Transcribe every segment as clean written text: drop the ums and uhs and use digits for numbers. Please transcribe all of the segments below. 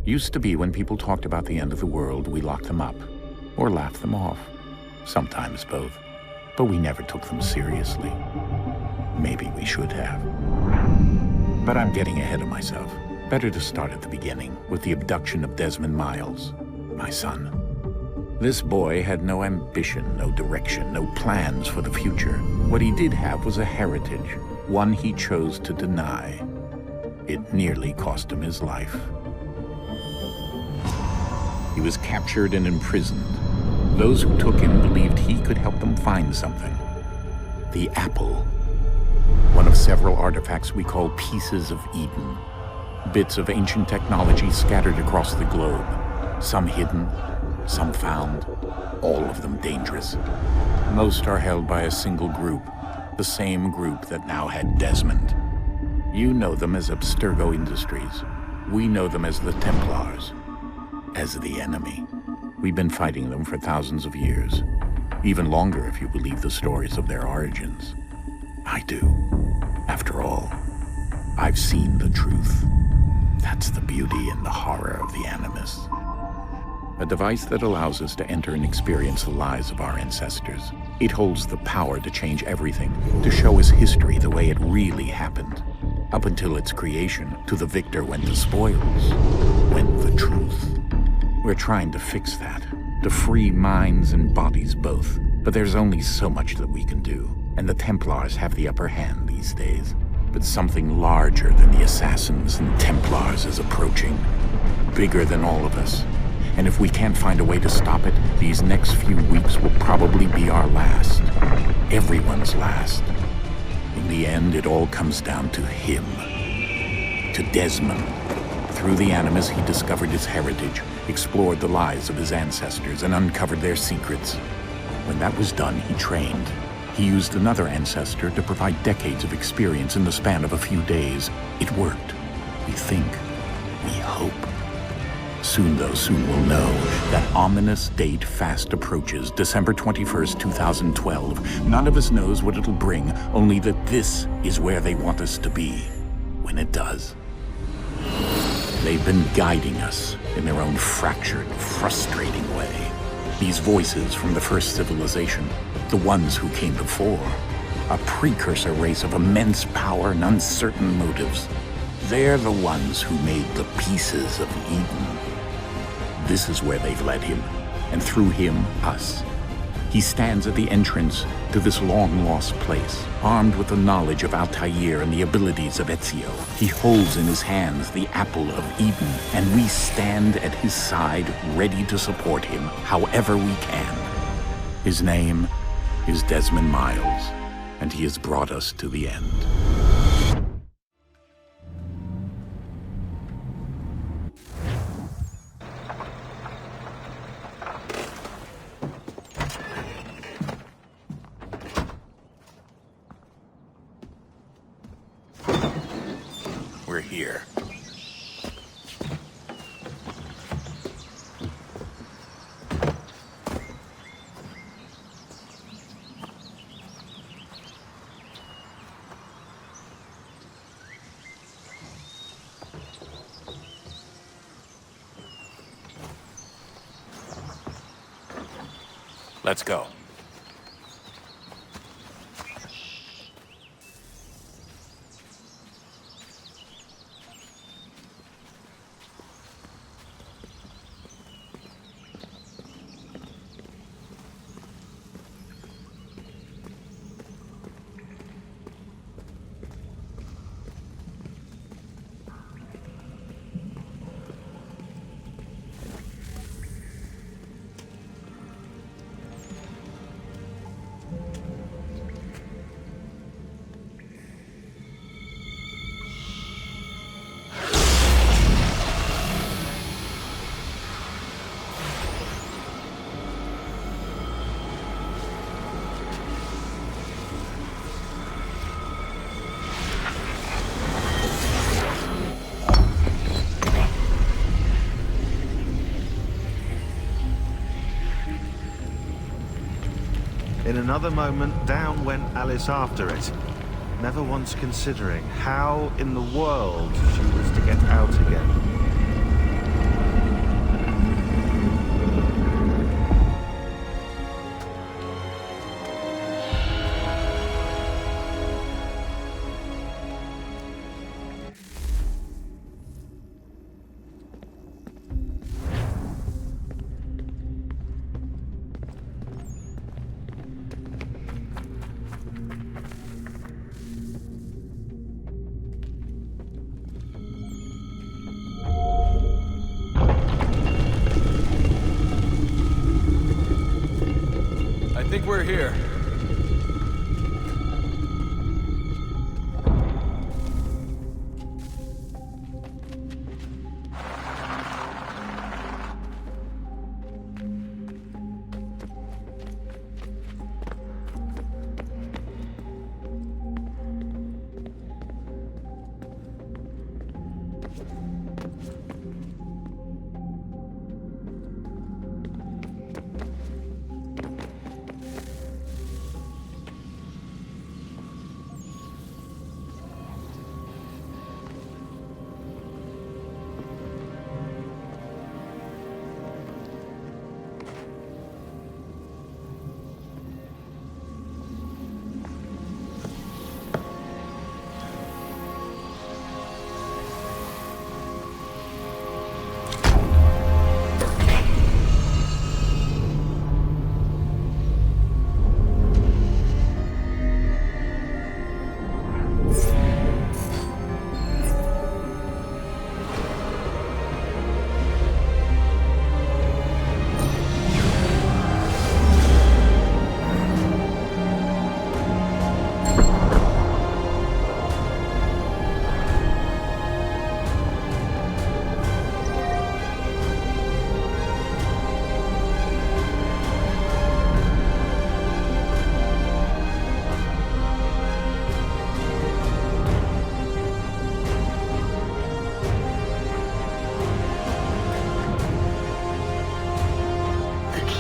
Used to be when people talked about the end of the world, we locked them up. Or laughed them off. Sometimes both. But we never took them seriously. Maybe we should have. But I'm getting ahead of myself. Better to start at the beginning, with the abduction of Desmond Miles, my son. This boy had no ambition, no direction, no plans for the future. What he did have was a heritage, one he chose to deny. It nearly cost him his life. He was captured and imprisoned. Those who took him believed he could help them find something. The apple. One of several artifacts we call Pieces of Eden. Bits of ancient technology scattered across the globe. Some hidden, some found, all of them dangerous. Most are held by a single group, the same group that now had Desmond. You know them as Abstergo Industries. We know them as the Templars, as the enemy. We've been fighting them for thousands of years, even longer if you believe the stories of their origins. I do. After all, I've seen the truth. That's the beauty and the horror of the Animus. A device that allows us to enter and experience the lives of our ancestors. It holds the power to change everything, to show us history the way it really happened. Up until its creation, to the victor went the spoils, went the truth. We're trying to fix that, to free minds and bodies both. But there's only so much that we can do, and the Templars have the upper hand these days. But something larger than the Assassins and Templars is approaching, bigger than all of us. And if we can't find a way to stop it, these next few weeks will probably be our last. Everyone's last. In the end, it all comes down to him. To Desmond. Through the Animus, he discovered his heritage, explored the lives of his ancestors, and uncovered their secrets. When that was done, he trained. He used another ancestor to provide decades of experience in the span of a few days. It worked. We think. We hope. Soon, though, soon we'll know. That ominous date fast approaches, December 21st, 2012. None of us knows what it'll bring, only that this is where they want us to be, when it does. They've been guiding us in their own fractured, frustrating way. These voices from the first civilization, the ones who came before, a precursor race of immense power and uncertain motives. They're the ones who made the Pieces of Eden. This is where they've led him, and through him, us. He stands at the entrance to this long-lost place, armed with the knowledge of Altair and the abilities of Ezio. He holds in his hands the Apple of Eden, and we stand at his side, ready to support him however we can. His name is Desmond Miles, and he has brought us to the end. We're here. Let's go. In another moment, down went Alice after it, never once considering how in the world she was to get out again. think we're here.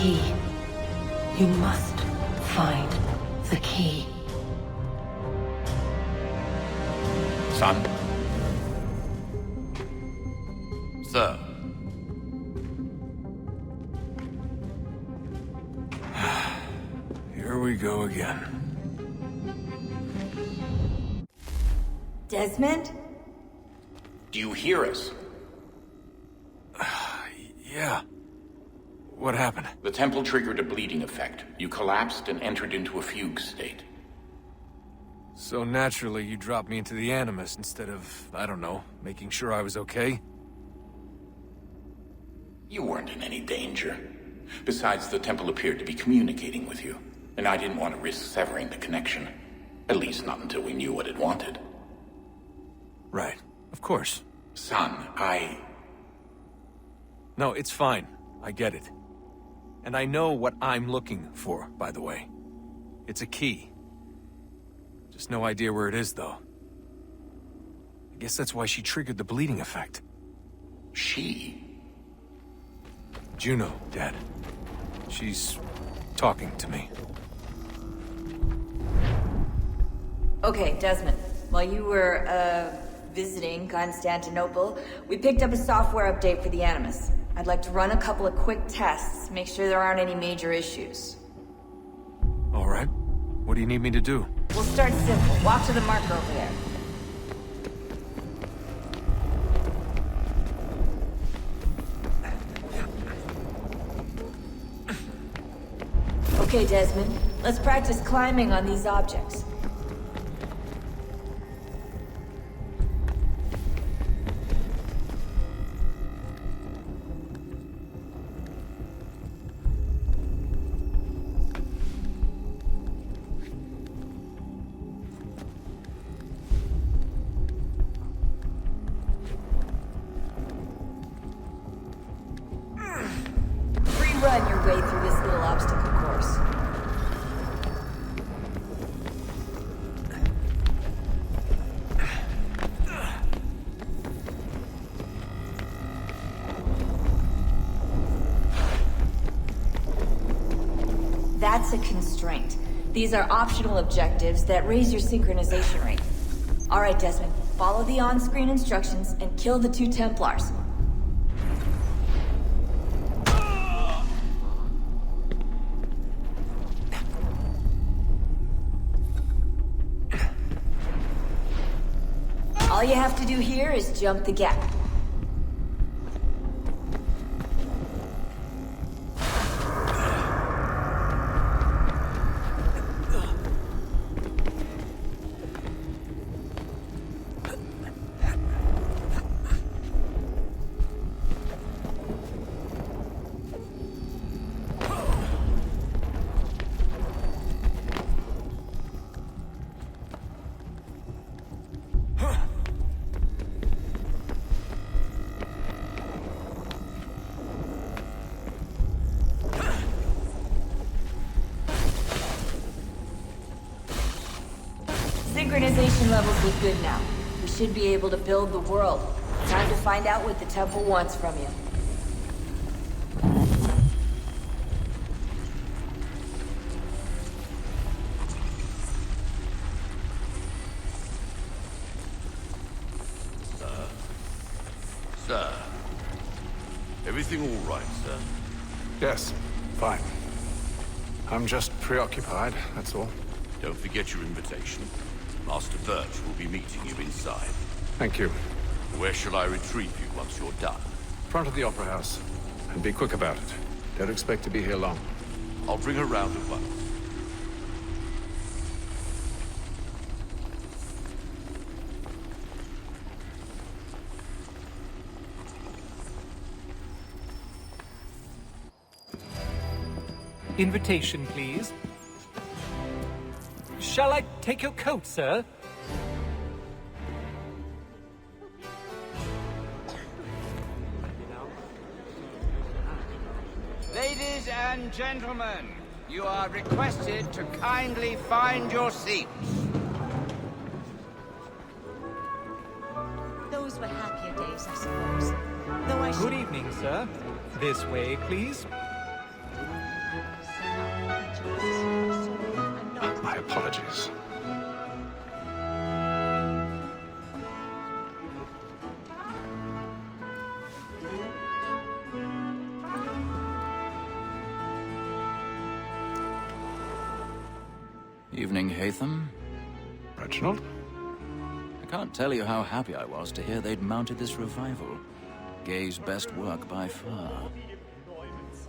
Key. You must find the key. Son? Sir. Here we go again. Desmond? Do you hear us? Yeah. What happened? The temple triggered a bleeding effect. You collapsed and entered into a fugue state. So naturally, you dropped me into the Animus instead of, I don't know, making sure I was okay? You weren't in any danger. Besides, the temple appeared to be communicating with you, and I didn't want to risk severing the connection. At least not until we knew what it wanted. Right. Of course. Son, No, it's fine. I get it. And I know what I'm looking for, by the way. It's a key. Just no idea where it is, though. I guess that's why she triggered the bleeding effect. She? Juno, Dad. She's talking to me. Okay, Desmond. While you were, visiting Constantinople, we picked up a software update for the Animus. I'd like to run a couple of quick tests, make sure there aren't any major issues. All right. What do you need me to do? We'll start simple. Walk to the marker over there. Okay, Desmond. Let's practice climbing on these objects. Run your way through this little obstacle course. That's a constraint. These are optional objectives that raise your synchronization rate. All right, Desmond. Follow the on-screen instructions and kill the 2 Templars. All you have to do here is jump the gap. be good now. We should be able to build the world. Time to find out what the temple wants from you. Sir. Everything all right, sir? Yes, fine. I'm just preoccupied, that's all. Don't forget your invitation. Master Birch will be meeting you inside. Thank you. Where shall I retrieve you once you're done? Front of the Opera House. And be quick about it. Don't expect to be here long. I'll bring her round at once. Invitation, please. Shall I take your coat, sir? Ladies and gentlemen, you are requested to kindly find your seats. Those were happier days, I suppose. Though I Good evening, sir. This way, please. My apologies. Evening, Haytham. Reginald? I can't tell you how happy I was to hear they'd mounted this revival. Gay's best work by far.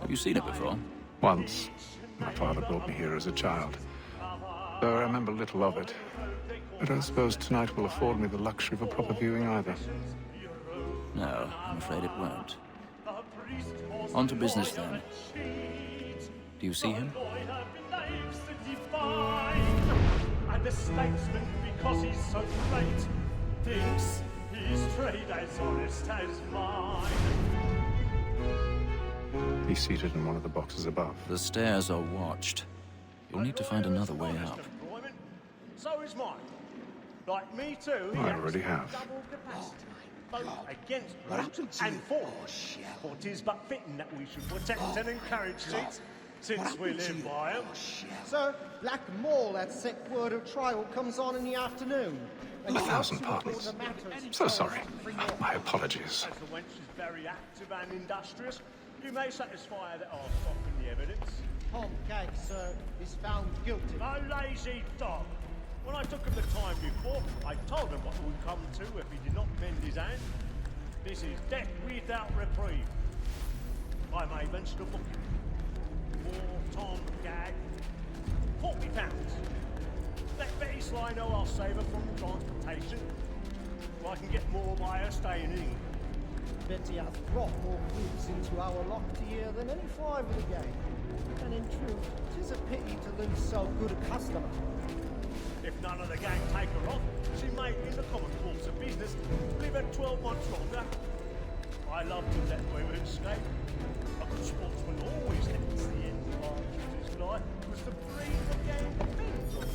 Have you seen it before? Once. My father brought me here as a child. Though I remember little of it. I don't suppose tonight will afford me the luxury of a proper viewing either. No, I'm afraid it won't. On to business then. Do you see him? And the statesman, because he's so great, thinks his trade as honest as mine. He's seated in one of the boxes above. The stairs are watched. You'll need to find another way up. So is mine. Like me too, he I has already have. double capacity, both against brute and for. For 'tis but fitting that we should protect and encourage seats, since we live by 'em. Sir, Black Mall at set word of trial comes on in the afternoon. 1,000 pardons. So sorry. My apologies. As the wench is very active and industrious, you may satisfy her that I'll soften the evidence. Tom Gag, sir, is found guilty. A lazy dog. When I took him the time before, I told him what would come to if he did not mend his hand. This is death without reprieve. I may mention a book. For Tom Gag, £40. Let Betty Sly know I'll save her from transportation. Or I can get more by her staying in England. Betty has brought more goods into our locked year than any five of the game. And in truth, 'tis a pity to lose so good a customer. If none of the gang take her off, she may, in the common course of business, live at 12 months longer. I love to let women escape. A good sportsman always lets the end of our duties lie, because the breed of the game depends on it.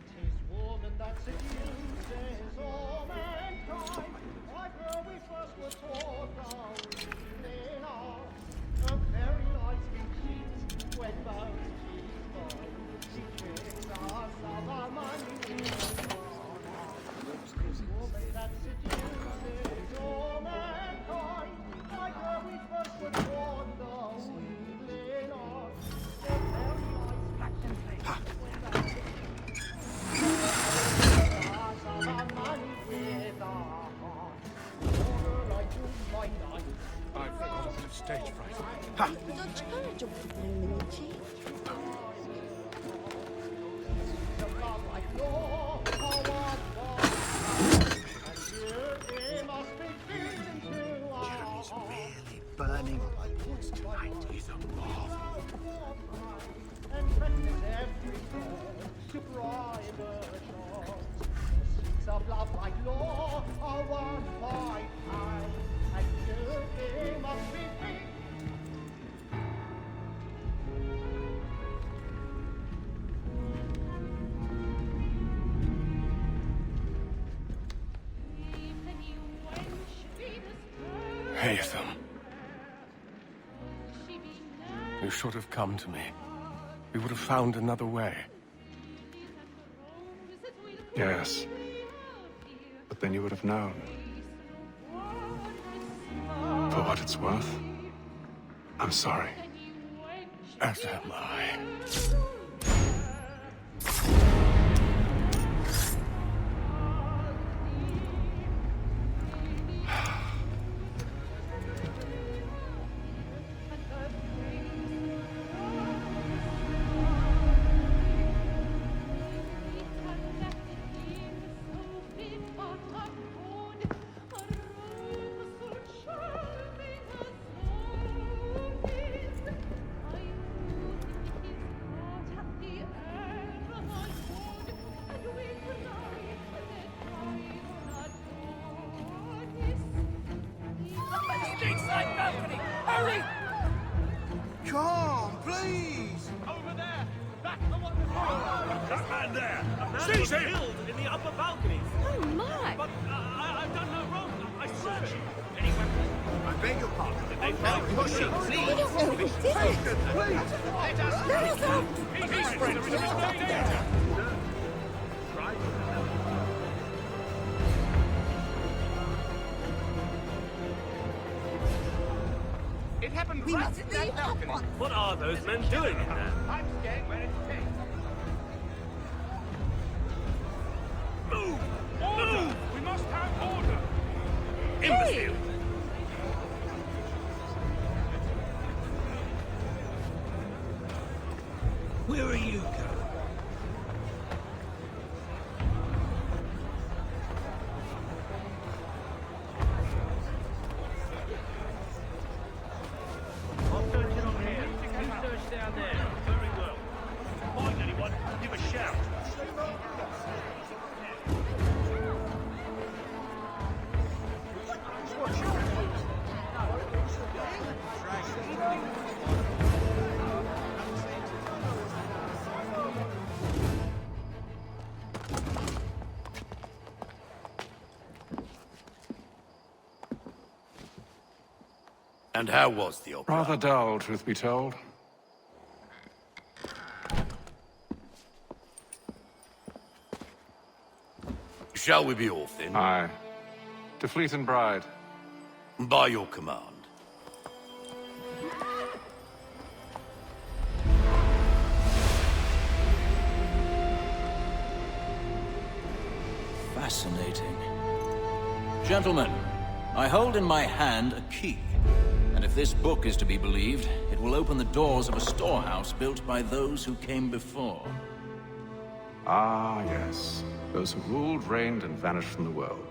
'Tis woman that seduces all mankind. Like where we first were taught our evening hour. Her very lights we cheat when both she's born. She tricks us of our money. Tis woman that seduces all mankind. Like where we first were taught our evening hour. Her very lights we cheat when both I've got a bit of stage fright. Jeremy's really burning. What's tonight is a marvel. And practice every turn to bribe a shot. The streets of love like law are won by time. And you must be free. Haytham. You should have come to me. We would have found another way. Yes. But then you would have known. For what it's worth, I'm sorry. As am I. Come, please! Over there! That's the one! That man there! A man Seize was him! killed in the upper balconies! Oh my! But I've done no wrong. I searched. Any weapons? I beg your pardon. Did they find pushing, please? We don't know who did it! Please! Let us Let us out! Peace, friends! There is no danger! Right? It happened right at that balcony. What are those men doing in there? I'm staying where it's safe. Move! Order! We must have order! Imbecile! Where are you going? I'll search it on here. You search down there. Very well. If you find anyone, give a shout. And how was the opera? Rather dull, truth be told. Shall we be off then? Aye. To Fleet and Bride. By your command. Fascinating. Gentlemen, I hold in my hand a key. And if this book is to be believed, it will open the doors of a storehouse built by those who came before. Ah, yes. Those who ruled, reigned, and vanished from the world.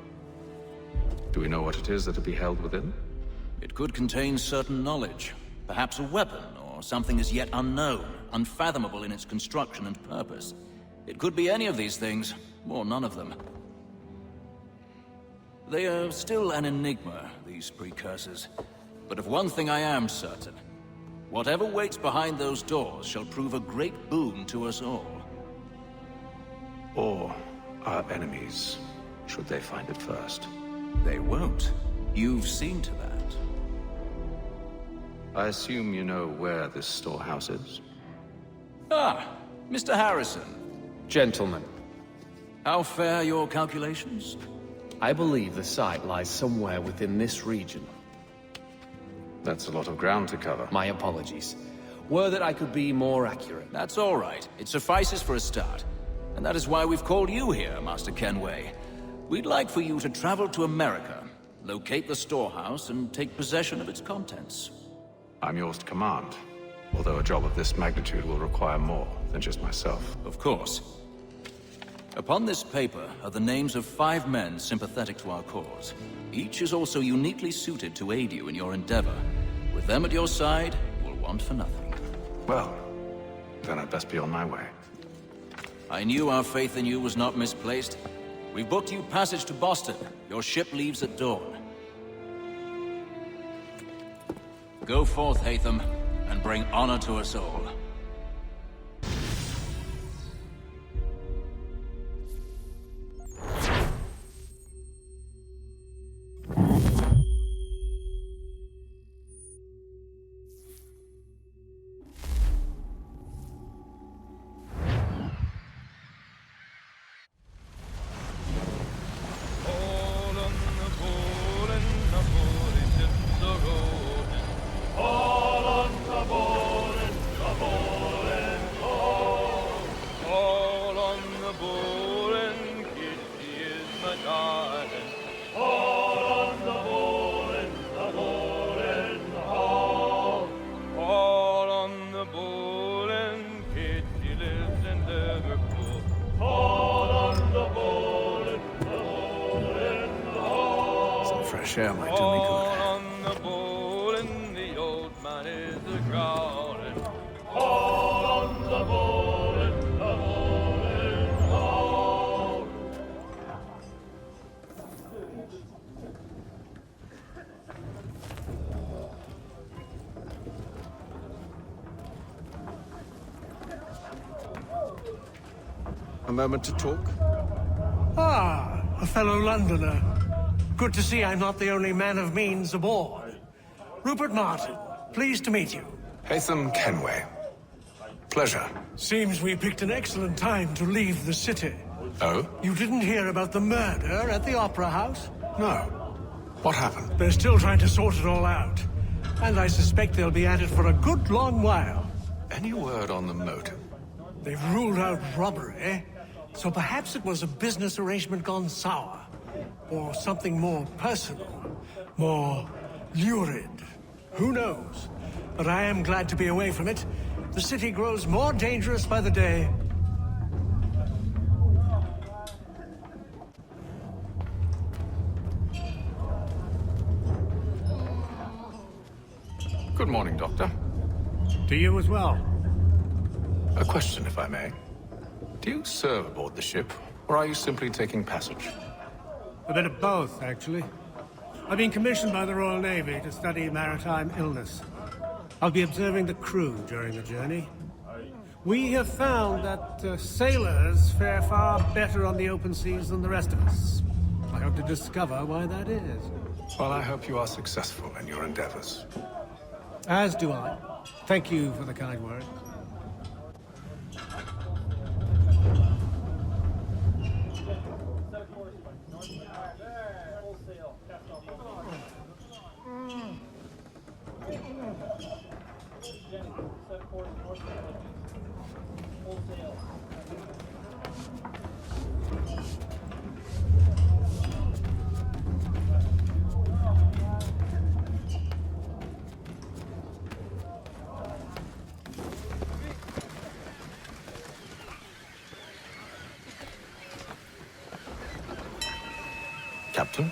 Do we know what it is that will be held within? It could contain certain knowledge. Perhaps a weapon, or something as yet unknown, unfathomable in its construction and purpose. It could be any of these things, or none of them. They are still an enigma, these precursors. But of one thing I am certain. Whatever waits behind those doors shall prove a great boon to us all. Or our enemies, should they find it first. They won't. You've seen to that. I assume you know where this storehouse is? Ah, Mr. Harrison. Gentlemen. How fare your calculations? I believe the site lies somewhere within this region. That's a lot of ground to cover. My apologies. Were that I could be more accurate. That's all right. It suffices for a start. And that is why we've called you here, Master Kenway. We'd like for you to travel to America, locate the storehouse, and take possession of its contents. I'm yours to command. Although a job of this magnitude will require more than just myself. Of course. Upon this paper are the names of 5 men sympathetic to our cause. Each is also uniquely suited to aid you in your endeavor. With them at your side, you will want for nothing. Well, then I'd best be on my way. I knew our faith in you was not misplaced. We've booked you passage to Boston. Your ship leaves at dawn. Go forth, Haytham, and bring honor to us all. garden. All on the bull in the hall. All on the bull and Kitty lives in Liverpool. All on the bull in the hall. Some fresh air might do me good. All on the bull and the old man is a growling. All on the bull in the hall. A moment to talk? Ah, a fellow Londoner. Good to see I'm not the only man of means aboard. Rupert Martin, pleased to meet you. Haytham Kenway. Pleasure. Seems we picked an excellent time to leave the city. Oh? You didn't hear about the murder at the Opera House? No. What happened? They're still trying to sort it all out. And I suspect they'll be at it for a good long while. Any word on the motive? They've ruled out robbery, so perhaps it was a business arrangement gone sour. Or something more personal, more lurid. Who knows? But I am glad to be away from it. The city grows more dangerous by the day. Good morning, Doctor. To you as well. A question, if I may. Do you serve aboard the ship, or are you simply taking passage? A bit of both, actually. I've been commissioned by the Royal Navy to study maritime illness. I'll be observing the crew during the journey. We have found that sailors fare far better on the open seas than the rest of us. I hope to discover why that is. Well, I hope you are successful in your endeavors. As do I. Thank you for the kind words. Captain?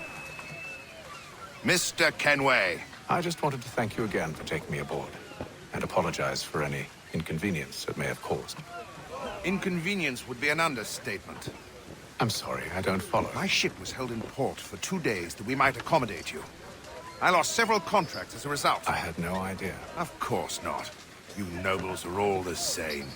Mr. Kenway. I just wanted to thank you again for taking me aboard, and apologize for any inconvenience it may have caused. Inconvenience would be an understatement. I'm sorry, I don't follow. My ship was held in port for 2 days that we might accommodate you. I lost several contracts as a result. I had no idea. Of course not. You nobles are all the same.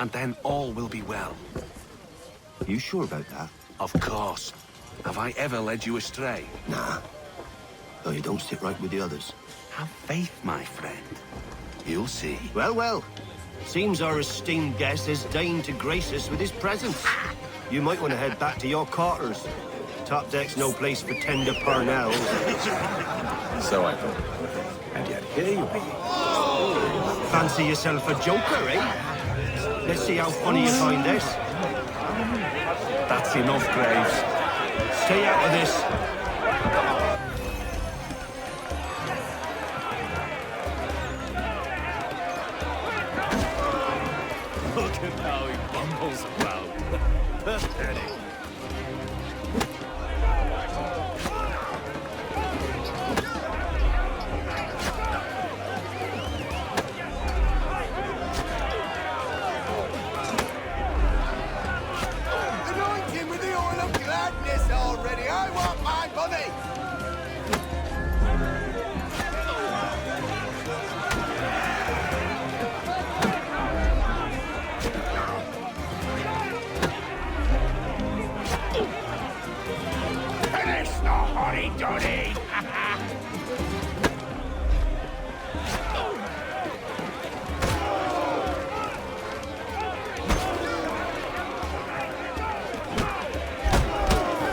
and then all will be well. You sure about that? Of course. Have I ever led you astray? Nah. Though you don't sit right with the others. Have faith, my friend. You'll see. Well, well. Seems our esteemed guest has deigned to grace us with his presence. You might want to head back to your quarters. Top deck's no place for tender parnells. So I thought. And yet here you are. Fancy yourself a joker, eh? Let's see how funny you find this. That's enough, Graves. Stay out of this. Look at how he bumbles about. Pathetic. Anointing with the oil of gladness already. I want my money. Finish the hurry-durry.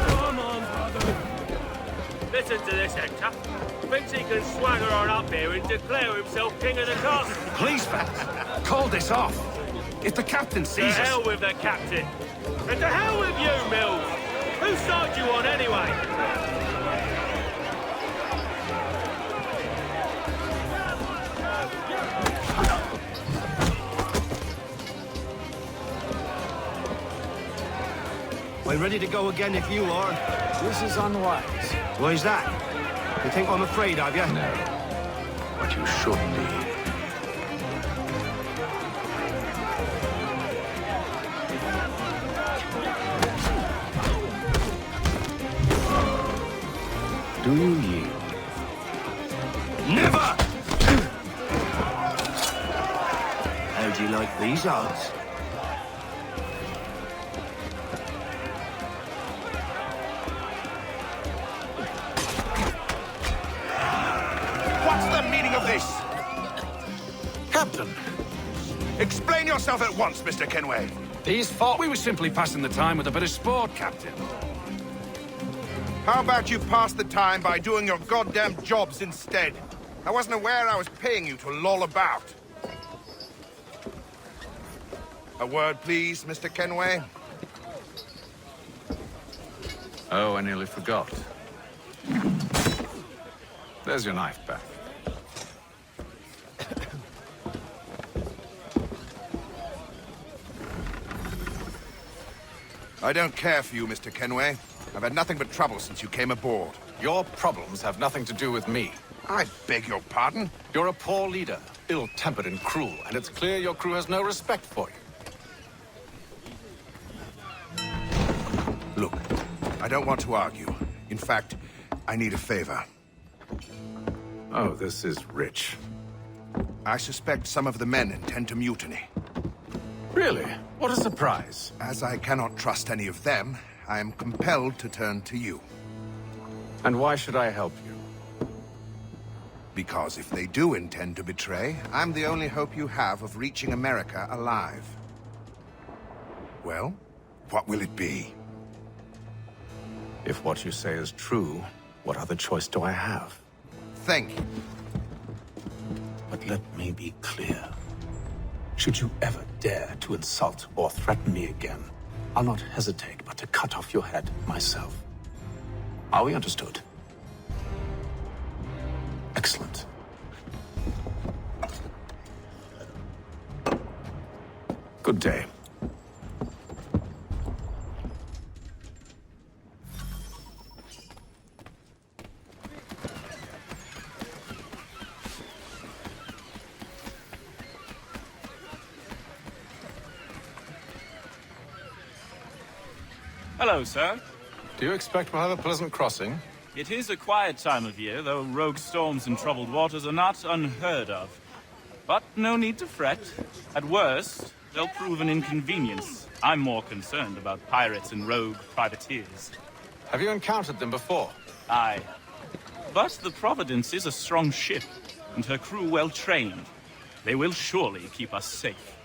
Come on, brother. Listen to this, Hector. Thinks he can swagger on up here and declare himself king of the castle. Please, Vance. Call this off. If the captain To sees us... hell with the captain. And to hell with you, Mills. Whose side you on, anyway? We're ready to go again if you are. This is unwise. Why's that? You think I'm afraid of you? No. But you should be. Do you yield? Never! How do you like these odds? What's the meaning of this? Captain! Explain yourself at once, Mr. Kenway. These thought we were simply passing the time with a bit of sport, Captain. How about you pass the time by doing your goddamn jobs instead? I wasn't aware I was paying you to loll about. A word, please, Mr. Kenway. Oh, I nearly forgot. There's your knife back. I don't care for you, Mr. Kenway. I've had nothing but trouble since you came aboard. Your problems have nothing to do with me. I beg your pardon? You're a poor leader, ill-tempered and cruel, and it's clear your crew has no respect for you. Look, I don't want to argue. In fact, I need a favor. Oh, this is rich. I suspect some of the men intend to mutiny. Really? What a surprise. As I cannot trust any of them, I am compelled to turn to you. And why should I help you? Because if they do intend to betray, I'm the only hope you have of reaching America alive. Well, what will it be? If what you say is true, what other choice do I have? Thank you. But let me be clear. Should you ever dare to insult or threaten me again, I'll not hesitate but to cut off your head myself. Are we understood? Excellent. Good day. Hello, sir. Do you expect we'll have a pleasant crossing? It is a quiet time of year, though rogue storms and troubled waters are not unheard of. But no need to fret. At worst, they'll prove an inconvenience. I'm more concerned about pirates and rogue privateers. Have you encountered them before? Aye. But the Providence is a strong ship, and her crew well trained. They will surely keep us safe.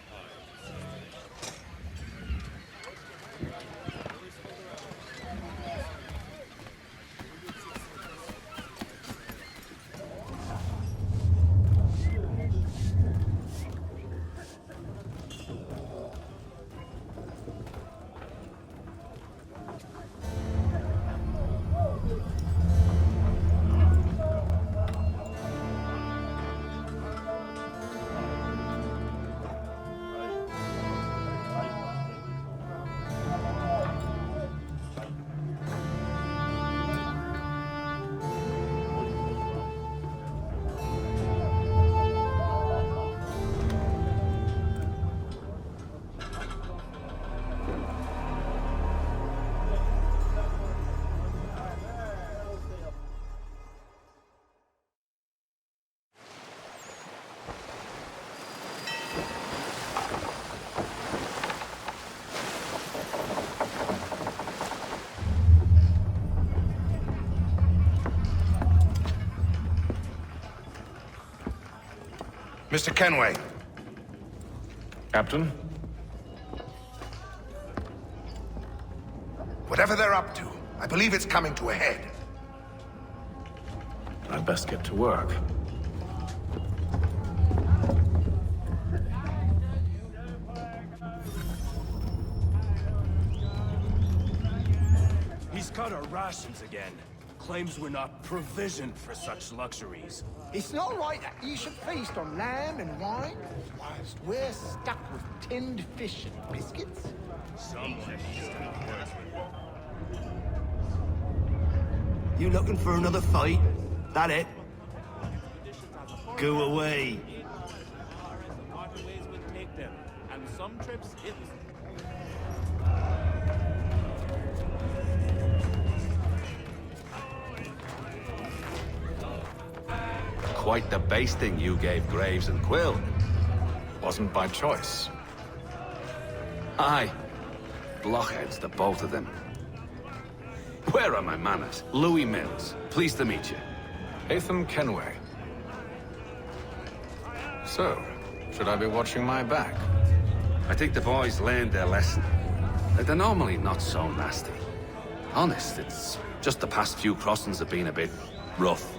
Mr. Kenway. Captain? Whatever they're up to, I believe it's coming to a head. I'd best get to work. He's cut our rations again. Claims we're not provisioned for such luxuries. It's not right that you should feast on lamb and wine, whilst we're stuck with tinned fish and biscuits. You looking for another fight? That it? Go away. And some trips it Quite the basting you gave Graves and Quill. Wasn't by choice. Aye. Blockheads, the both of them. Where are my manners? Louis Mills. Pleased to meet you. Hatham Kenway. So, should I be watching my back? I think the boys learned their lesson. They're normally not so nasty. Honest, it's just the past few crossings have been a bit rough.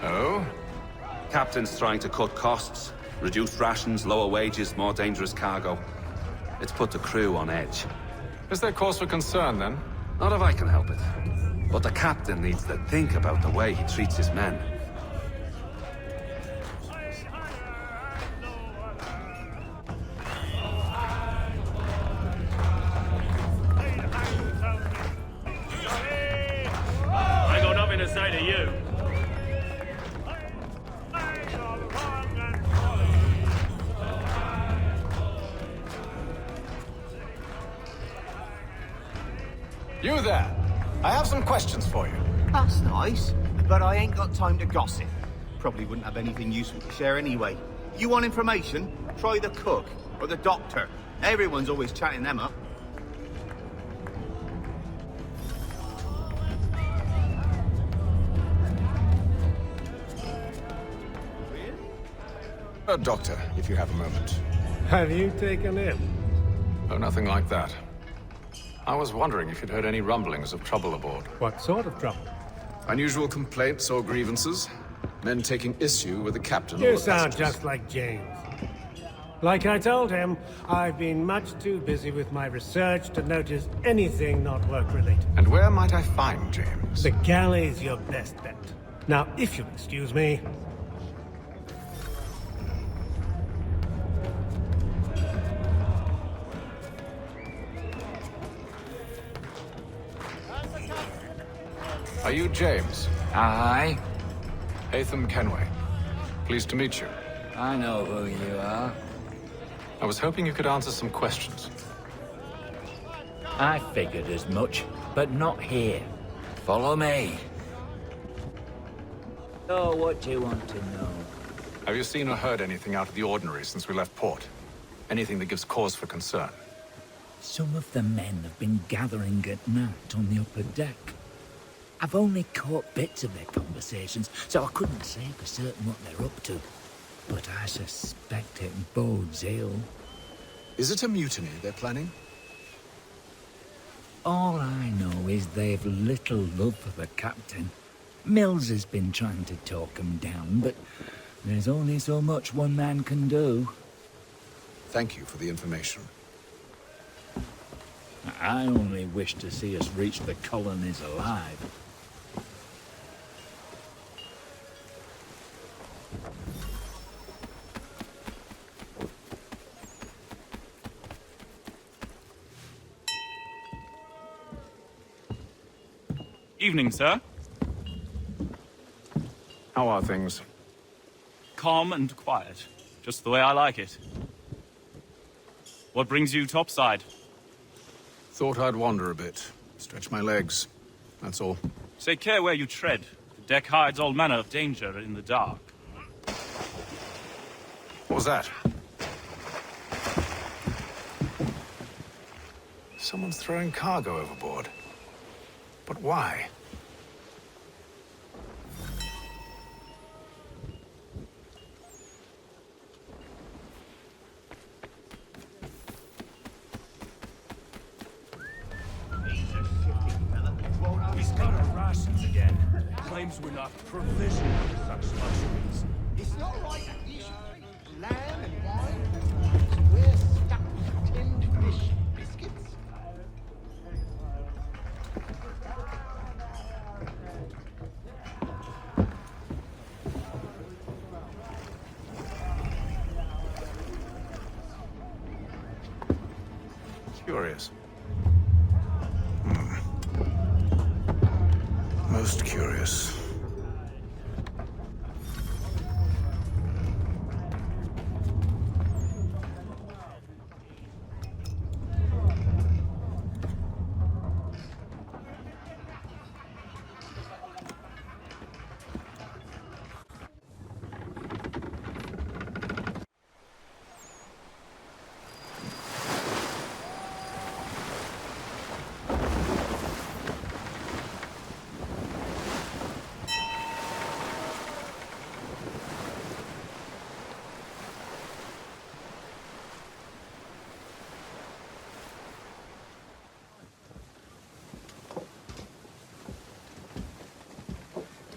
Oh? Captain's trying to cut costs. Reduced rations, lower wages, more dangerous cargo. It's put the crew on edge. Is there cause for concern, then? Not if I can help it. But the captain needs to think about the way he treats his men. I got nothing to say to you. You there! I have some questions for you. That's nice, but I ain't got time to gossip. Probably wouldn't have anything useful to share anyway. You want information? Try the cook or the doctor. Everyone's always chatting them up. A doctor, if you have a moment. Have you taken him? Oh, nothing like that. I was wondering if you'd heard any rumblings of trouble aboard. What sort of trouble? Unusual complaints or grievances? Men taking issue with the captain or You the sound passengers? just like James. Like I told him, I've been much too busy with my research to notice anything not work-related. And where might I find James? The galley's your best bet. Now, if you'll excuse me... Are you James? Aye. Hatham Kenway. Pleased to meet you. I know who you are. I was hoping you could answer some questions. I figured as much, but not here. Follow me. So, what do you want to know? Have you seen or heard anything out of the ordinary since we left port? Anything that gives cause for concern. Some of the men have been gathering at night on the upper deck. I've only caught bits of their conversations, so I couldn't say for certain what they're up to. But I suspect it bodes ill. Is it a mutiny they're planning? All I know is they've little love for the captain. Mills has been trying to talk him down, but there's only so much one man can do. Thank you for the information. I only wish to see us reach the colonies alive. Evening, sir. How are things? Calm and quiet. Just the way I like it. What brings you topside? Thought I'd wander a bit. Stretch my legs. That's all. Take care where you tread. The deck hides all manner of danger in the dark. What was that? Someone's throwing cargo overboard. But why? He's got our rations again. Claims we're not provisioned for such luxuries. It's not right that you should drink lamb and wine. We're stuck with tinned fish and biscuits. Curious. Most curious.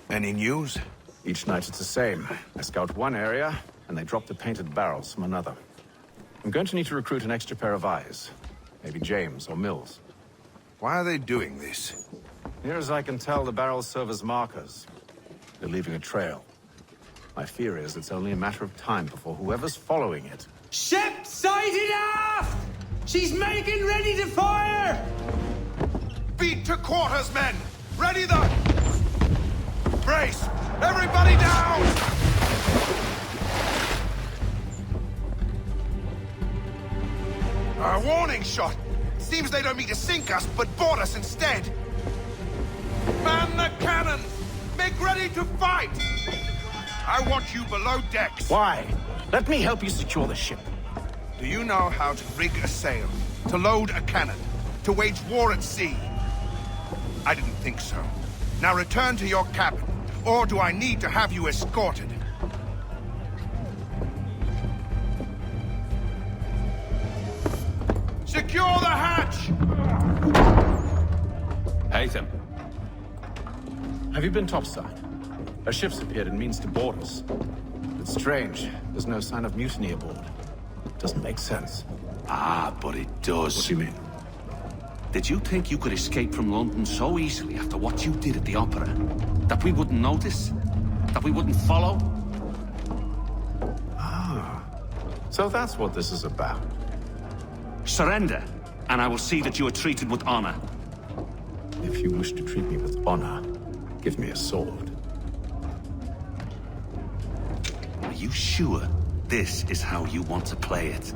Any news? Each night it's the same. I scout one area, and they drop the painted barrels from another. I'm going to need to recruit an extra pair of eyes. Maybe James or Mills. Why are they doing this? Near as I can tell, the barrels serve as markers. They're leaving a trail. My fear is it's only a matter of time before whoever's following it... Ship sighted aft! She's making ready to fire! Beat to quarters, men! Ready the... Brace! Everybody down! A warning shot! Seems they don't mean to sink us, but board us instead! Man the cannons! Make ready to fight! I want you below decks! Why? Let me help you secure the ship. Do you know how to rig a sail? To load a cannon? To wage war at sea? I didn't think so. Now return to your cabin. Or do I need to have you escorted? Secure the hatch! Haytham. Have you been topside? A ship's appeared and means to board us. It's strange. There's no sign of mutiny aboard. Doesn't make sense. Ah, but it does. What do you mean? Did you think you could escape from London so easily after what you did at the Opera? That we wouldn't notice? That we wouldn't follow? Ah. So that's what this is about. Surrender, and I will see that you are treated with honor. If you wish to treat me with honor, give me a sword. Are you sure this is how you want to play it?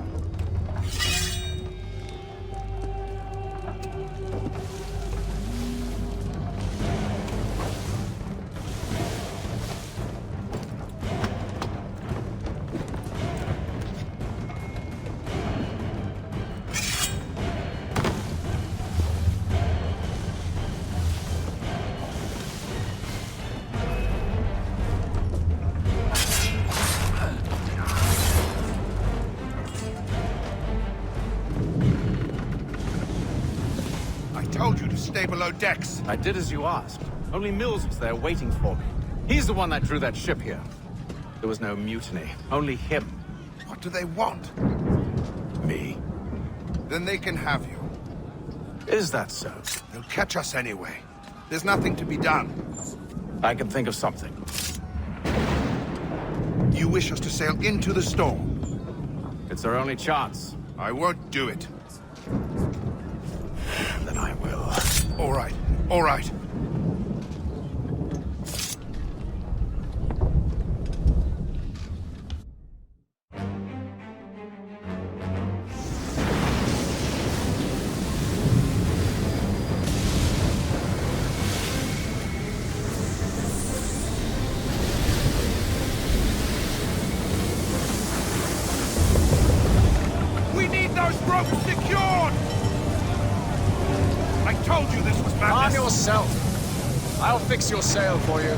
to stay below decks? I did as you asked. Only Mills was there waiting for me. He's the one that drew that ship here. There was no mutiny, only him. What do they want? Me. Then they can have you. Is that so? They'll catch us anyway. There's nothing to be done. I can think of something. You wish us to sail into the storm? It's our only chance. I won't do it. Then I will. All right, all right. We need those ropes secured! I told you this was madness! Arm yourself! I'll fix your sail for you.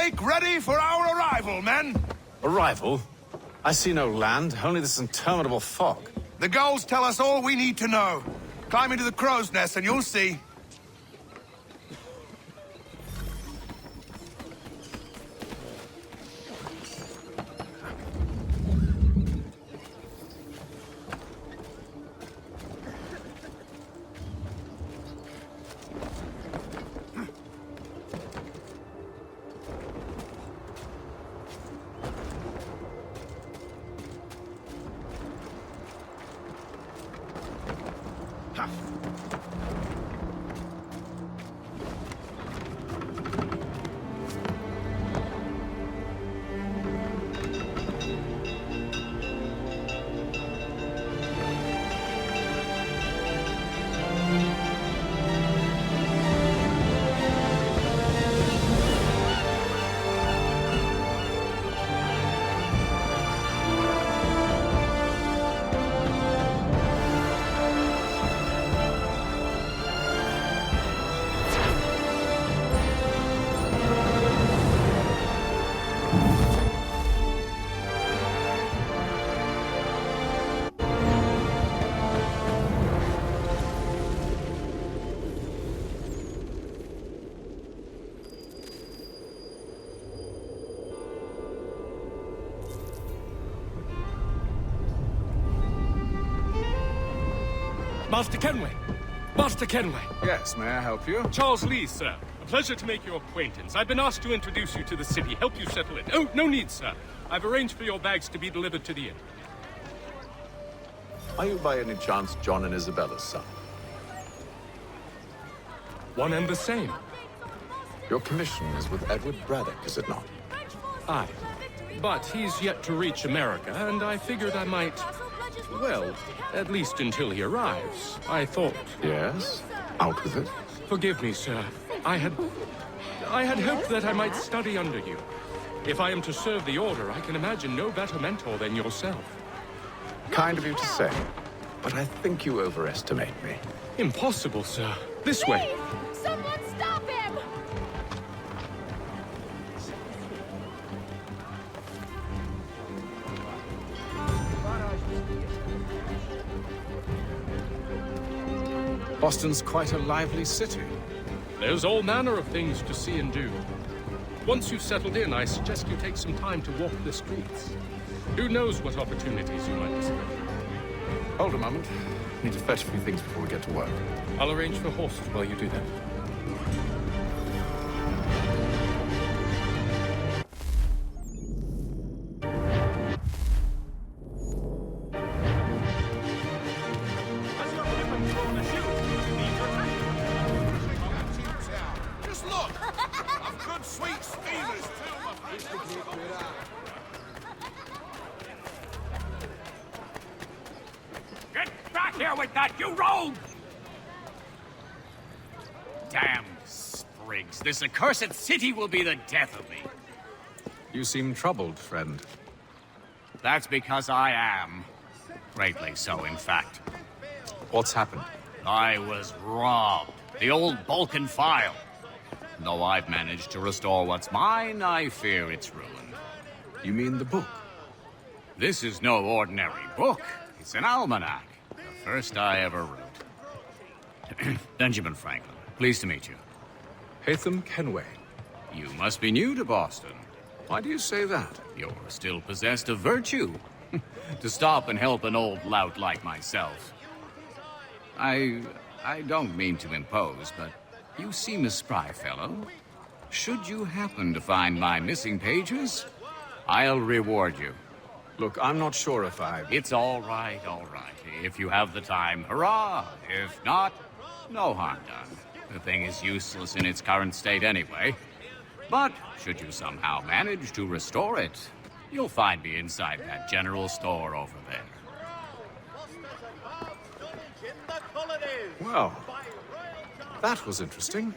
Make ready for our arrival, men! Arrival? I see no land, only this interminable fog. The gulls tell us all we need to know. Climb into the crow's nest and you'll see. Master Kenway! Master Kenway! Yes, may I help you? Charles Lee, sir. A pleasure to make your acquaintance. I've been asked to introduce you to the city, help you settle in. Oh, no need, sir. I've arranged for your bags to be delivered to the inn. Are you by any chance John and Isabella's son? One and the same. Your commission is with Edward Braddock, is it not? Aye. But he's yet to reach America, and I figured I might... Well, at least until he arrives, I thought. Yes? Out with it. Forgive me, sir. I had hoped that I might study under you. If I am to serve the Order, I can imagine no better mentor than yourself. Kind of you to say, but I think you overestimate me. Impossible, sir. This way. Someone stop him! Boston's quite a lively city. There's all manner of things to see and do. Once you've settled in, I suggest you take some time to walk the streets. Who knows what opportunities you might discover. Hold a moment. Need to fetch a few things before we get to work. I'll arrange for horses while you do that. Just look! I've good sweet steamers too, Get back here with that, you rogue! Damn sprigs. This accursed city will be the death of me. You seem troubled, friend. That's because I am. Greatly so, in fact. What's happened? I was robbed. The old Balkan file. Though I've managed to restore what's mine, I fear it's ruined. You mean the book? This is no ordinary book. It's an almanac. The first I ever wrote. Benjamin Franklin, pleased to meet you. Haytham Kenway. You must be new to Boston. Why do you say that? You're still possessed of virtue. To stop and help an old lout like myself. I don't mean to impose, but you seem a spry fellow. Should you happen to find my missing pages, I'll reward you. Look, I'm not sure if I... It's all right, all right. If you have the time, hurrah! If not, no harm done. The thing is useless in its current state anyway. But should you somehow manage to restore it, you'll find me inside that general store over there. Well, that was interesting.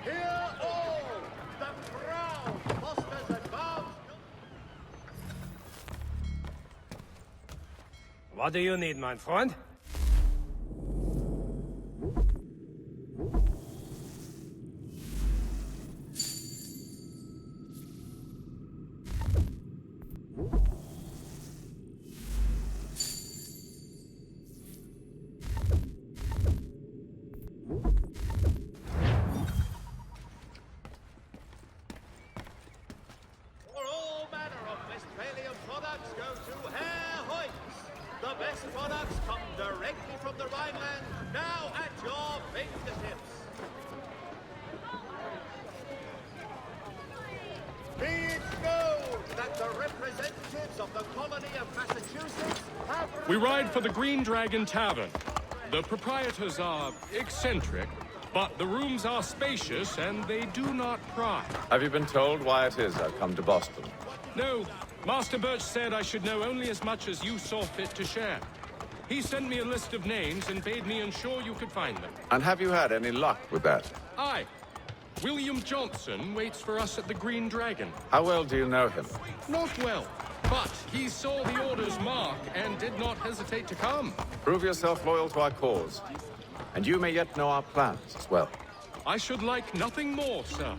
Hear all! The proud Foster's advance! What do you need, my friend? Herr Hoyt. The best products come directly from the Rhineland, now at your fingertips. Be it known that the representatives of the colony of Massachusetts have... We ride for the Green Dragon Tavern. The proprietors are eccentric, but the rooms are spacious and they do not pry. Have you been told why it is I've come to Boston? No, Master Birch said I should know only as much as you saw fit to share. He sent me a list of names and bade me ensure you could find them. And have you had any luck with that? Aye. William Johnson waits for us at the Green Dragon. How well do you know him? Not well, but he saw the order's mark and did not hesitate to come. Prove yourself loyal to our cause. And you may yet know our plans as well. I should like nothing more, sir.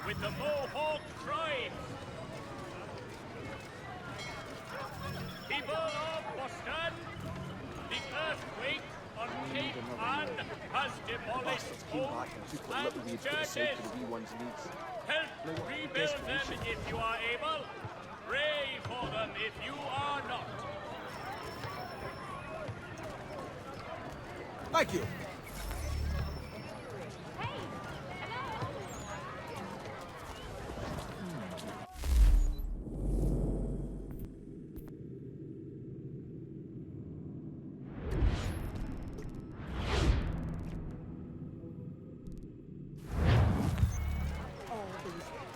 With the Mohawk tribe. People of Boston, the earthquake on Cape Ann has demolished homes and churches. Help rebuild them if you are able. Pray for them if you are not. Thank you.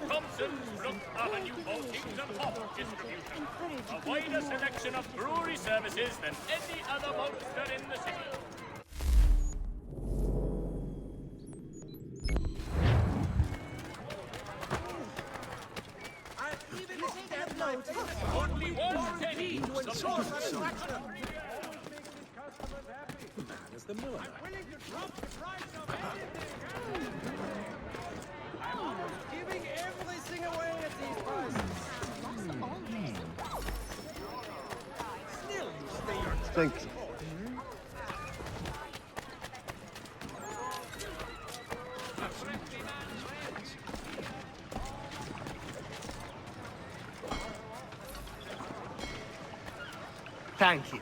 Thompson's Brook Avenue Maltings and Hop distribution. A wider selection of brewery services than any other maltster in the city. Only one penny. Is the miller? Giving everything away at these prices. Still, you stay your Thank you. Thank you.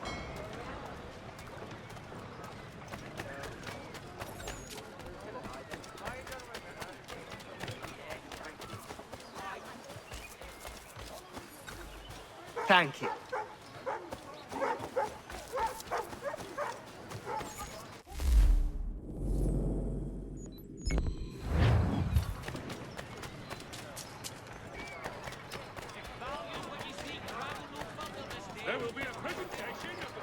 Thank you. There will be a presentation of the...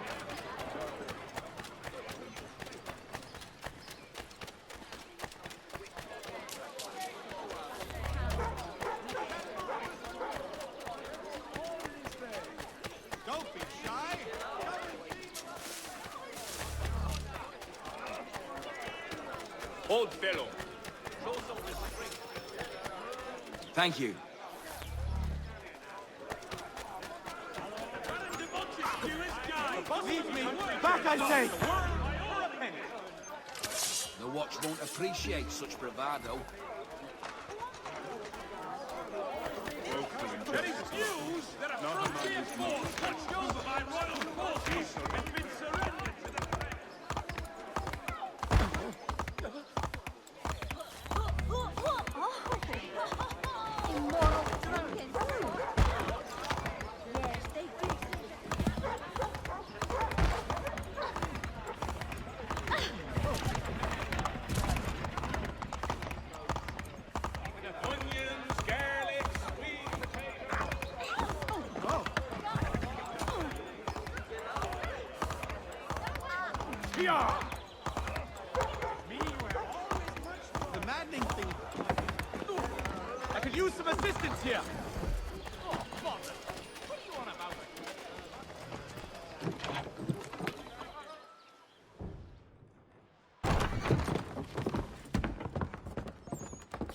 Old fellow. Show some restraint. Thank you. Leave me back, I say! The watch won't appreciate such bravado. There is news that a frontier force watched over my royal forces has been surrendered to the The maddening thing. I could use some assistance here. Oh, bother. What are you on about?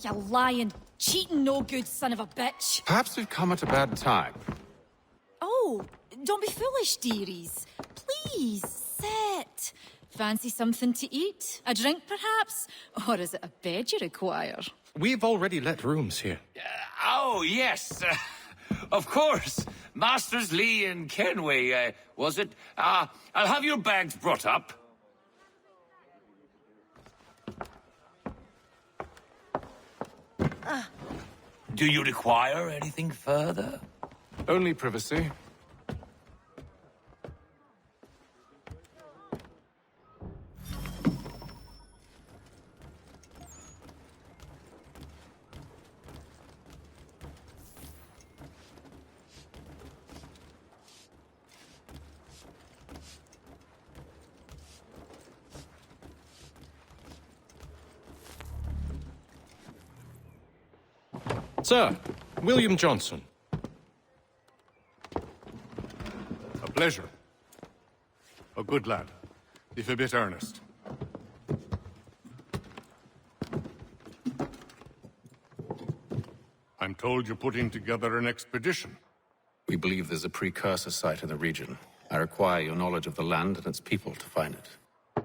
You lying, cheating, no good son of a bitch. Perhaps we've come at a bad time. Oh, don't be foolish, dearies. Please, sit. Fancy something to eat? A drink, perhaps? Or is it a bed you require? We've already let rooms here. Oh, yes. Of course. Masters Lee and Kenway, was it? I'll have your bags brought up. Do you require anything further? Only privacy. Sir, William Johnson. A pleasure. A good lad, if a bit earnest. I'm told you're putting together an expedition. We believe there's a precursor site in the region. I require your knowledge of the land and its people to find it.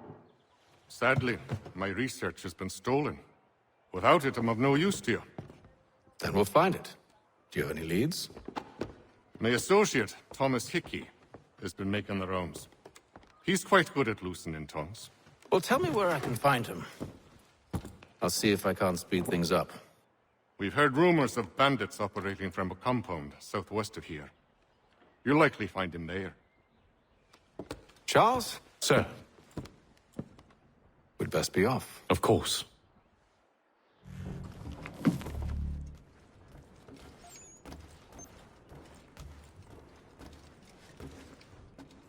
Sadly, my research has been stolen. Without it, I'm of no use to you. Then we'll find it. Do you have any leads? My associate, Thomas Hickey, has been making the rounds. He's quite good at loosening tongues. Well, tell me where I can find him. I'll see if I can't speed things up. We've heard rumors of bandits operating from a compound southwest of here. You'll likely find him there. Charles? Sir. We'd best be off. Of course.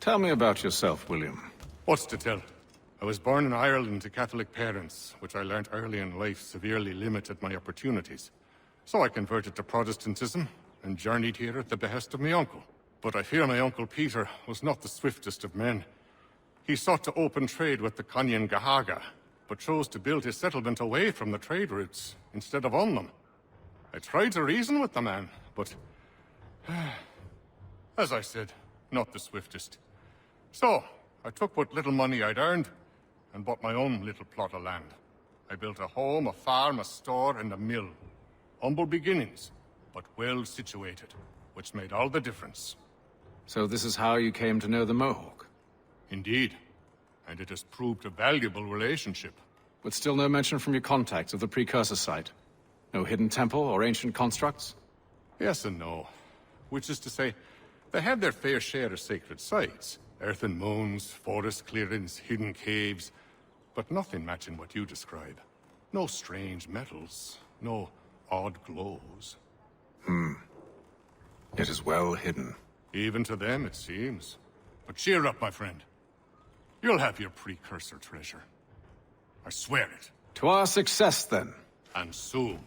Tell me about yourself, William. What's to tell? I was born in Ireland to Catholic parents, which I learned early in life severely limited my opportunities. So I converted to Protestantism and journeyed here at the behest of my uncle. But I fear my uncle Peter was not the swiftest of men. He sought to open trade with the Conyan Gahaga, but chose to build his settlement away from the trade routes instead of on them. I tried to reason with the man, but as I said, not the swiftest. So, I took what little money I'd earned and bought my own little plot of land. I built a home, a farm, a store, and a mill. Humble beginnings, but well situated, which made all the difference. So this is how you came to know the Mohawk? Indeed, and it has proved a valuable relationship. But still no mention from your contacts of the precursor site? No hidden temple or ancient constructs? Yes and no. Which is to say, they had their fair share of sacred sites. Earthen mounds, forest clearings, hidden caves. But nothing matching what you describe. No strange metals, no odd glows. It is well hidden. Even to them, it seems. But cheer up, my friend. You'll have your precursor treasure. I swear it. To our success, then. And soon.